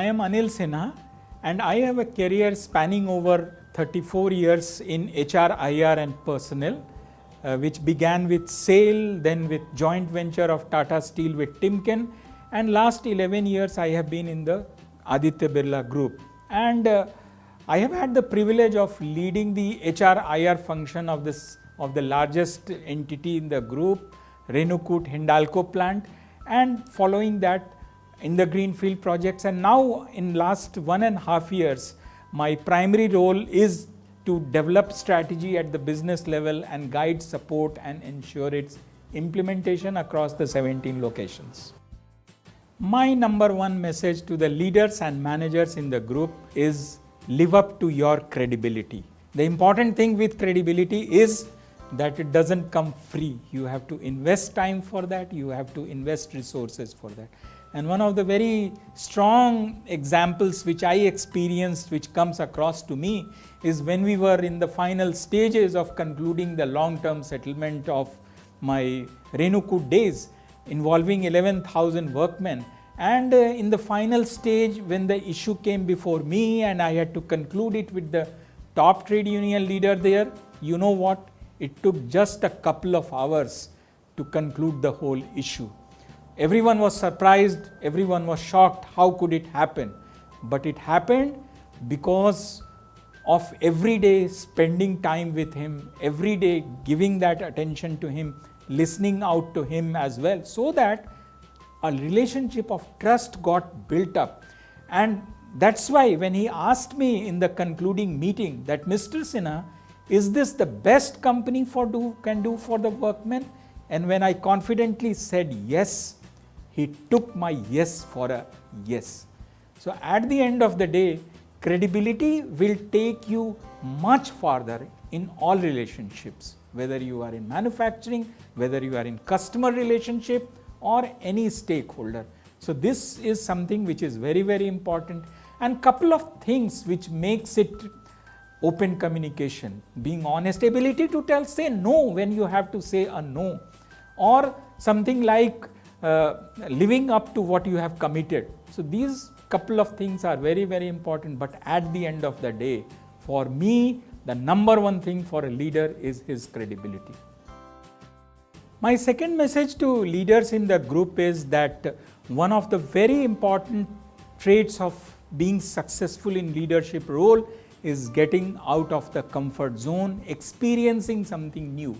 I am Anil Sinha, and I have a career spanning over 34 years in HR, IR and personnel, which began with SAIL, then with joint venture of Tata Steel with Timken, and last 11 years I have been in the Aditya Birla Group. And I have had the privilege of leading the HR, IR function of the largest entity in the group, Renukut Hindalco plant, and following that in the greenfield projects. And now in last 1.5 years, my primary role is to develop strategy at the business level and guide, support and ensure its implementation across the 17 locations. My number one message to the leaders and managers in the group is live up to your credibility. The important thing with credibility is that it doesn't come free. You have to invest time for that, you have to invest resources for that. And one of the very strong examples which I experienced, which comes across to me, is when we were in the final stages of concluding the long-term settlement of my Renukut days, involving 11,000 workmen. And in the final stage, when the issue came before me and I had to conclude it with the top trade union leader there, you know what? It took just a couple of hours to conclude the whole issue. Everyone was surprised, everyone was shocked, how could it happen? But it happened because of every day spending time with him, every day giving that attention to him, listening out to him as well, so that a relationship of trust got built up. And that's why when he asked me in the concluding meeting that, Mr. Sinha, is this the best company can do for the workmen? And when I confidently said yes, he took my yes for a yes. So at the end of the day, credibility will take you much farther in all relationships, whether you are in manufacturing, whether you are in customer relationship or any stakeholder. So this is something which is very, very important. And couple of things which makes it open communication, being honest, ability to say no when you have to say a no, or something like living up to what you have committed. So these couple of things are very, very important. But at the end of the day, for me, the number one thing for a leader is his credibility. My second message to leaders in the group is that one of the very important traits of being successful in leadership role is getting out of the comfort zone, experiencing something new.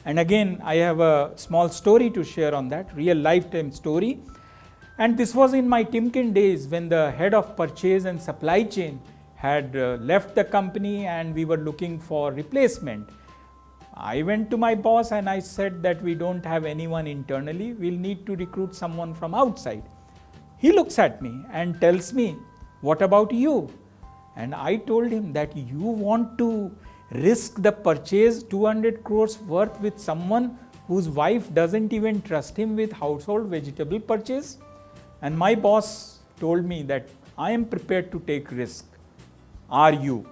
And again, I have a small story to share on that, real lifetime story. And this was in my Timken days when the head of purchase and supply chain had left the company and we were looking for replacement. I went to my boss and I said that we don't have anyone internally, we'll need to recruit someone from outside. He looks at me and tells me, what about you? And I told him that you want to risk the purchase 200 crores worth with someone whose wife doesn't even trust him with household vegetable purchase? And my boss told me that I am prepared to take risk. Are you?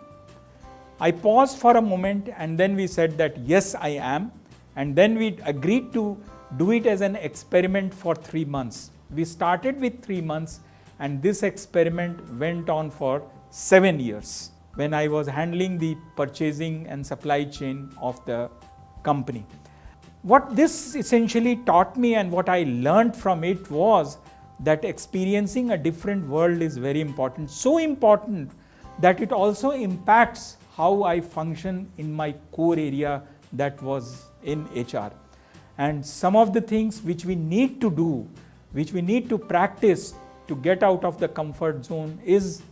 I paused for a moment and then we said that yes, I am. And then we agreed to do it as an experiment for 3 months. We started with 3 months and this experiment went on for 7 years when I was handling the purchasing and supply chain of the company. What this essentially taught me and what I learned from it was that experiencing a different world is very important. So important that it also impacts how I function in my core area, that was in HR. And some of the things which we need to do, which we need to practice to get out of the comfort zone is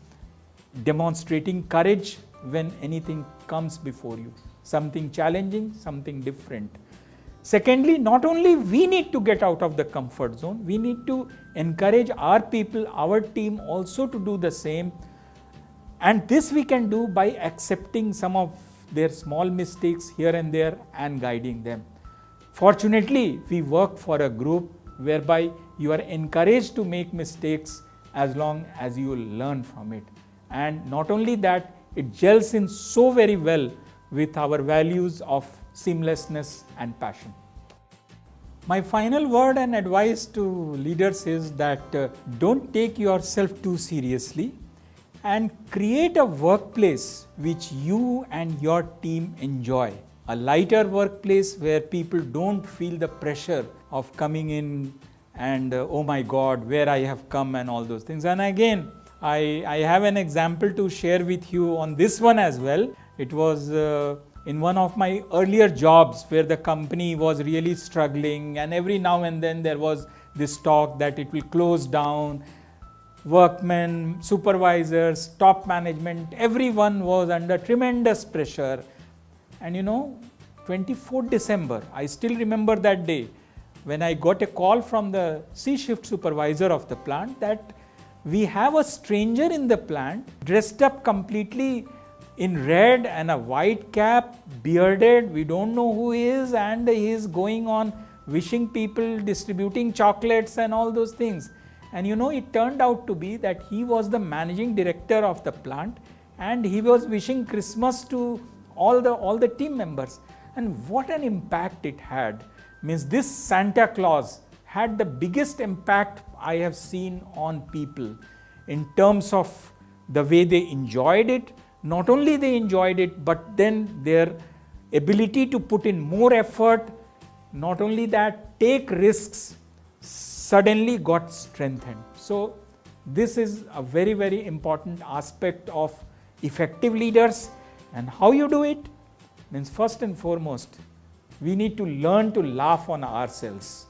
demonstrating courage when anything comes before you, something challenging, something different. Secondly, not only we need to get out of the comfort zone, we need to encourage our people, our team also to do the same. And this we can do by accepting some of their small mistakes here and there and guiding them. Fortunately, we work for a group whereby you are encouraged to make mistakes as long as you learn from it. And not only that, it gels in so very well with our values of seamlessness and passion. My final word and advice to leaders is that don't take yourself too seriously and create a workplace which you and your team enjoy. A lighter workplace where people don't feel the pressure of coming in and oh my God, where I have come and all those things. And again, I have an example to share with you on this one as well. It was in one of my earlier jobs where the company was really struggling, and every now and then there was this talk that it will close down. Workmen, supervisors, top management, everyone was under tremendous pressure. And 24th December, I still remember that day when I got a call from the C-shift supervisor of the plant that we have a stranger in the plant dressed up completely in red and a white cap, bearded, we don't know who he is, and he is going on wishing people, distributing chocolates and all those things. And it turned out to be that he was the managing director of the plant and he was wishing Christmas to all the team members. And what an impact it had. Means this Santa Claus had the biggest impact I have seen on people in terms of the way they enjoyed it. Not only they enjoyed it, but then their ability to put in more effort, not only that, take risks, suddenly got strengthened. So this is a very, very important aspect of effective leaders. And how you do it? Means first and foremost, we need to learn to laugh on ourselves.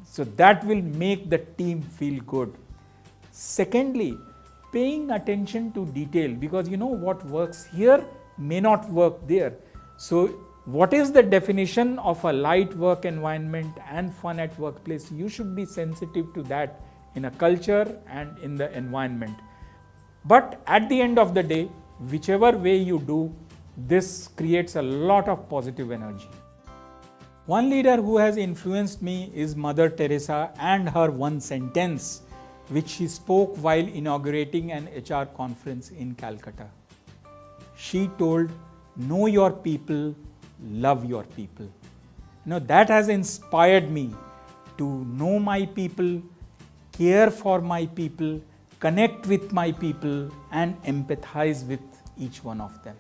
So that will make the team feel good. Secondly, paying attention to detail, because what works here may not work there. So what is the definition of a light work environment and fun at workplace? You should be sensitive to that in a culture and in the environment. But at the end of the day, whichever way you do, this creates a lot of positive energy. One leader who has influenced me is Mother Teresa and her one sentence, which she spoke while inaugurating an HR conference in Calcutta. She told, "Know your people, love your people." That has inspired me to know my people, care for my people, connect with my people, and empathize with each one of them.